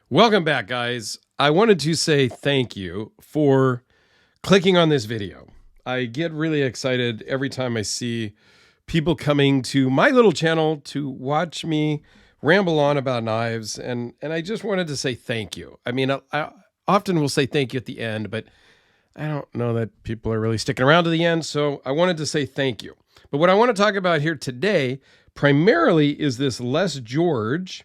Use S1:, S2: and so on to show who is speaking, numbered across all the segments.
S1: Welcome back, guys. I wanted to say thank you for clicking on this video. I get really excited every time I see people coming to my little channel to watch me ramble on about knives, and I just wanted to say thank you. I mean, I often will say thank you at the end, but I don't know that people are really sticking around to the end, so I wanted to say thank you. But what I want to talk about here today primarily is this Les George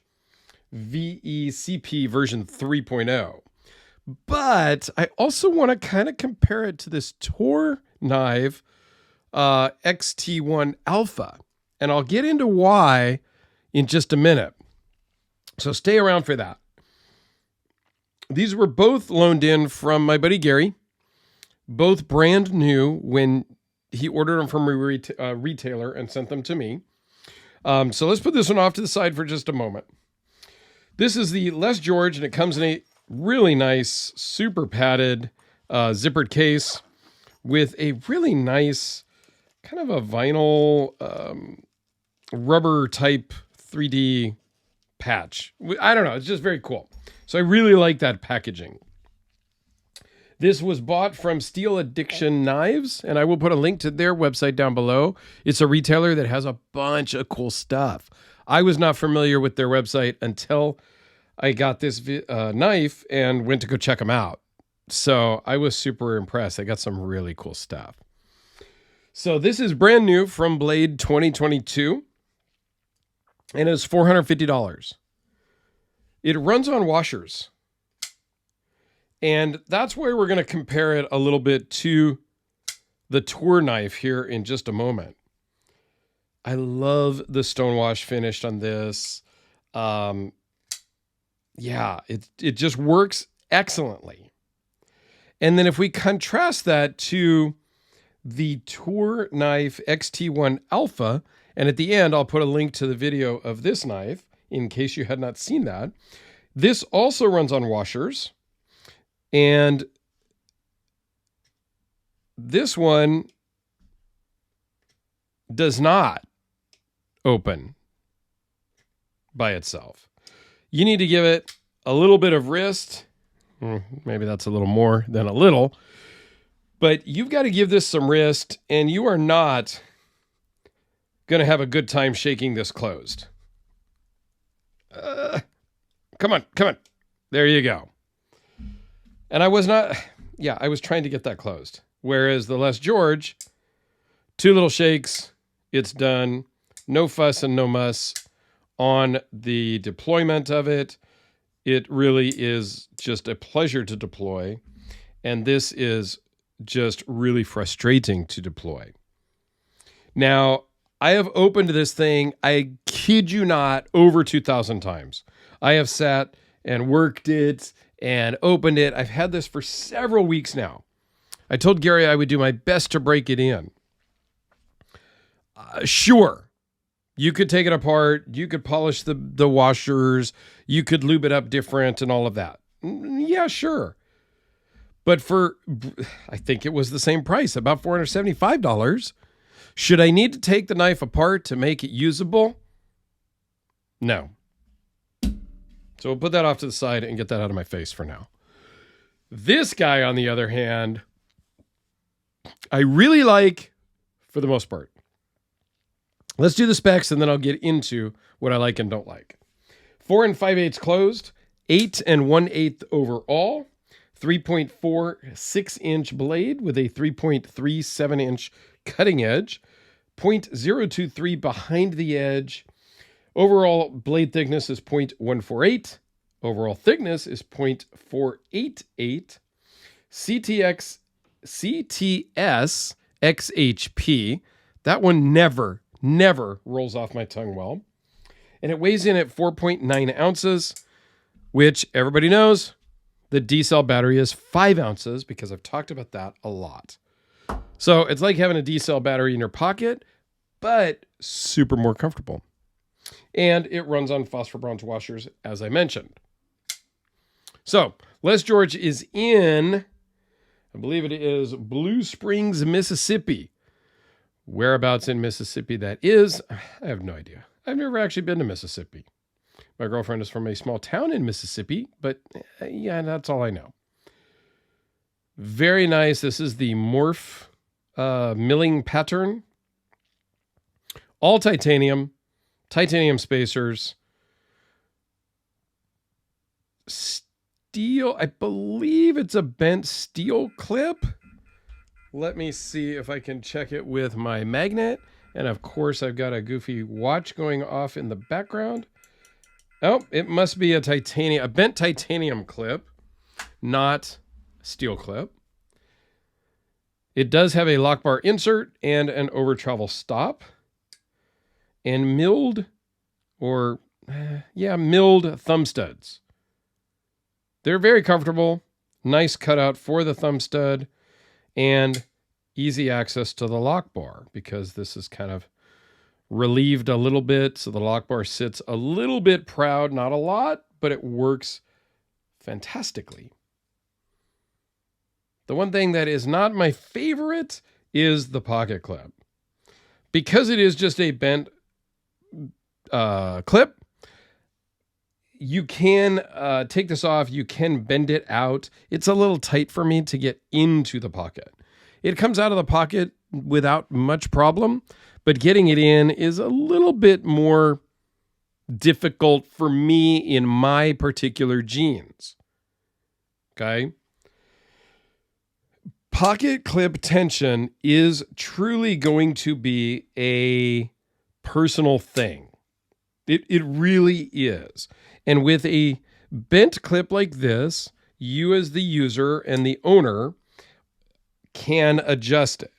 S1: VECP version 3.0. But I also want to kind of compare it to this Tor knife XT1 Alpha. And I'll get into why in just a minute. So stay around for that. These were both loaned in from my buddy Gary, both brand new when he ordered them from a retailer and sent them to me. So let's put this one off to the side for just a moment. This is the Les George, and it comes in a really nice, super padded, zippered case with a really nice kind of a vinyl rubber type 3D patch. I don't know. It's just very cool. So I really like that packaging. This was bought from Steel Addiction Knives, and I will put a link to their website down below. It's a retailer that has a bunch of cool stuff. I was not familiar with their website until I got this knife and went to go check them out. So I was super impressed. They got some really cool stuff. So this is brand new from Blade 2022, and it's $450. It runs on washers. And that's where we're going to compare it a little bit to the Tor knife here in just a moment. I love the stonewash finish on this. Yeah, it just works excellently. And then if we contrast that to the Tor knife XT1 Alpha, and at the end, I'll put a link to the video of this knife in case you had not seen that. This also runs on washers. And this one does not open by itself. You need to give it a little bit of wrist. Maybe that's a little more than a little. But you've got to give this some wrist, and you are not going to have a good time shaking this closed. Come on. There you go. And I was trying to get that closed. Whereas the Les George, 2 little shakes, it's done. No fuss and no muss on the deployment of it. It really is just a pleasure to deploy. And this is just really frustrating to deploy. Now, I have opened this thing, I kid you not, over 2,000 times. I have sat and worked it and opened it. I've had this for several weeks now. I told Gary I would do my best to break it in. Sure, you could take it apart. You could polish the washers. You could lube it up different and all of that. Yeah, sure. But I think it was the same price, about $475. Should I need to take the knife apart to make it usable? No. So we'll put that off to the side and get that out of my face for now. This guy, on the other hand, I really like for the most part. Let's do the specs and then I'll get into what I like and don't like. 4 5/8 closed, 8 1/8 overall, 3.46-inch blade with a 3.37-inch cutting edge, 0.023 behind the edge. Overall blade thickness is 0.148. Overall thickness is 0.488. CTS XHP. That one never rolls off my tongue well. And it weighs in at 4.9 ounces, which everybody knows the D-cell battery is 5 ounces because I've talked about that a lot. So it's like having a D-cell battery in your pocket, but super more comfortable. And it runs on phosphor bronze washers, as I mentioned. So Les George is in, I believe it is Blue Springs, Mississippi. Whereabouts in Mississippi that is, I have no idea. I've never actually been to Mississippi. My girlfriend is from a small town in Mississippi, but yeah, that's all I know. Very nice. This is the Morph milling pattern. All titanium spacers. Steel, I believe it's a bent steel clip. Let me see if I can check it with my magnet. And of course, I've got a goofy watch going off in the background. Oh, it must be a bent titanium clip, not steel clip. It does have a lock bar insert and an over travel stop. And milled thumb studs. They're very comfortable. Nice cutout for the thumb stud and easy access to the lock bar because this is kind of relieved a little bit. So the lock bar sits a little bit proud, not a lot, but it works fantastically. The one thing that is not my favorite is the pocket clip. Because it is just a bent clip, you can take this off. You can bend it out. It's a little tight for me to get into the pocket. It comes out of the pocket without much problem, but getting it in is a little bit more difficult for me in my particular jeans. Okay? Pocket clip tension is truly going to be a personal thing. It really is. And with a bent clip like this, you as the user and the owner can adjust it.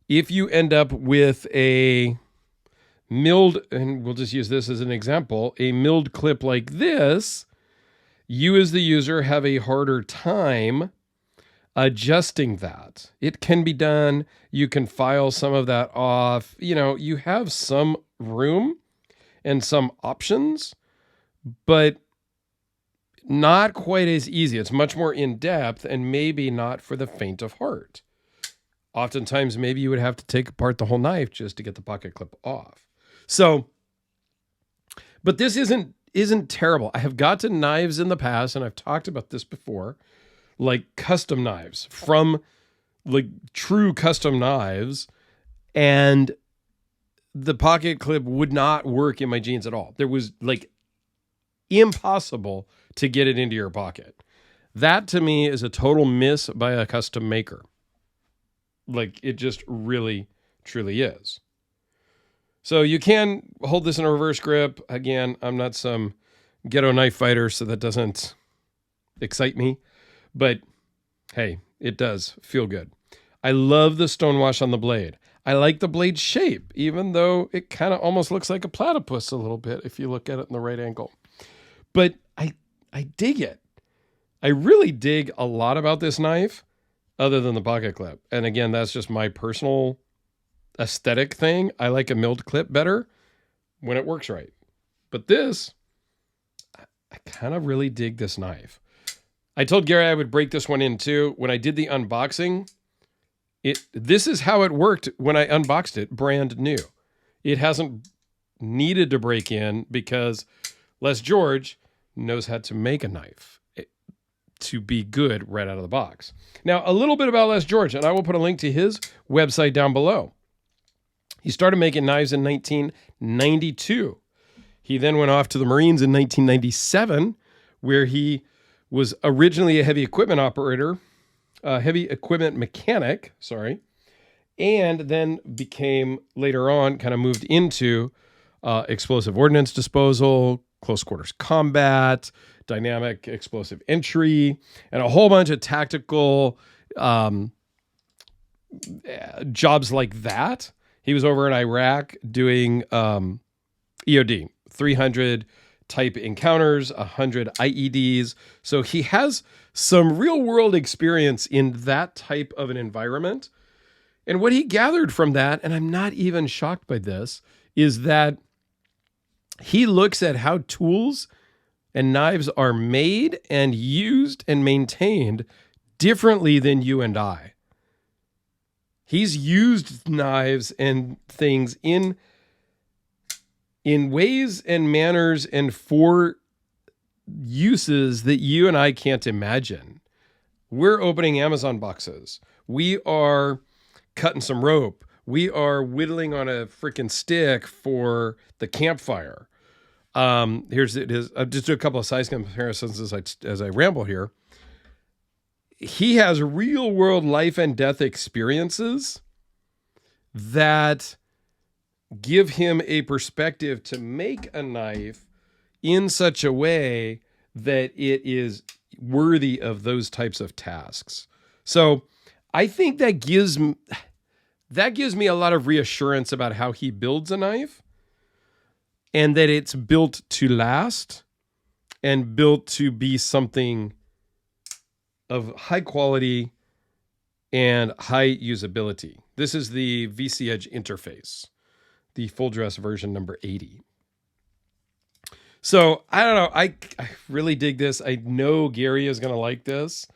S1: If you end up with a milled, and we'll just use this as an example, a milled clip like this, you as the user have a harder time adjusting that. It can be done. You can file some of that off. You know, you have some room and some options, but not quite as easy. It's much more in depth and maybe not for the faint of heart. Oftentimes, maybe you would have to take apart the whole knife just to get the pocket clip off. So, but this isn't terrible. I have gotten knives in the past, and I've talked about this before, like custom knives from like true custom knives, and the pocket clip would not work in my jeans at all. There was like impossible to get it into your pocket. That to me is a total miss by a custom maker. Like it just really, truly is. So you can hold this in a reverse grip. Again, I'm not some ghetto knife fighter, so that doesn't excite me. But hey, it does feel good. I love the stonewash on the blade. I like the blade shape, even though it kind of almost looks like a platypus a little bit if you look at it in the right angle. But I dig it. I really dig a lot about this knife other than the pocket clip. And again, that's just my personal aesthetic thing. I like a milled clip better when it works right. But this, I kind of really dig this knife. I told Gary I would break this one in too. When I did the unboxing, this is how it worked when I unboxed it, brand new. It hasn't needed to break in because Les George knows how to make a knife to be good right out of the box. Now, a little bit about Les George, and I will put a link to his website down below. He started making knives in 1992. He then went off to the Marines in 1997, where he was originally a heavy equipment operator, heavy equipment mechanic, and then became later on kind of moved into explosive ordnance disposal, close quarters combat, dynamic explosive entry, and a whole bunch of tactical jobs like that. He was over in Iraq doing EOD, 300 type encounters, 100 IEDs. So he has some real world experience in that type of an environment. And what he gathered from that, and I'm not even shocked by this, is that he looks at how tools and knives are made and used and maintained differently than you and I. He's used knives and things in in ways and manners and for uses that you and I can't imagine. We're opening Amazon boxes. We are cutting some rope. We are whittling on a freaking stick for the campfire. Here's it is. I'll just do a couple of size comparisons as I ramble here. He has real world life and death experiences that give him a perspective to make a knife in such a way that it is worthy of those types of tasks. So I think that gives me a lot of reassurance about how he builds a knife, and that it's built to last and built to be something of high quality and high usability. This is the VC Edge interface, the full dress version number 80. So I don't know. I really dig this. I know Gary is going to like this.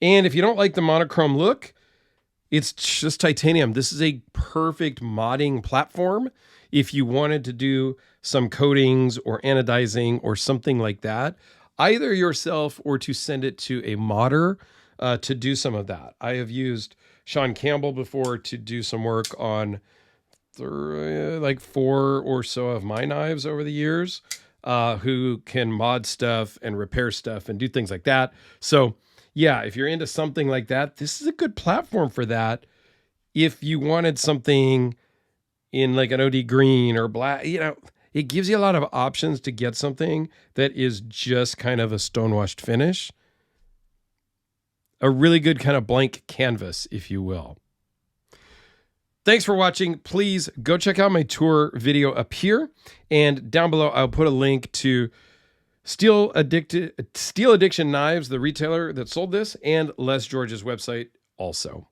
S1: And if you don't like the monochrome look, it's just titanium. This is a perfect modding platform. If you wanted to do some coatings or anodizing or something like that, either yourself or to send it to a modder to do some of that. I have used Sean Campbell before to do some work on like 4 or so of my knives over the years, who can mod stuff and repair stuff and do things like that. So yeah, if you're into something like that, this is a good platform for that. If you wanted something in like an OD green or black, it gives you a lot of options to get something that is just kind of a stonewashed finish. A really good kind of blank canvas, if you will. Thanks for watching. Please go check out my tour video up here, and down below I'll put a link to Steel Addiction Knives, the retailer that sold this, and Les George's website also.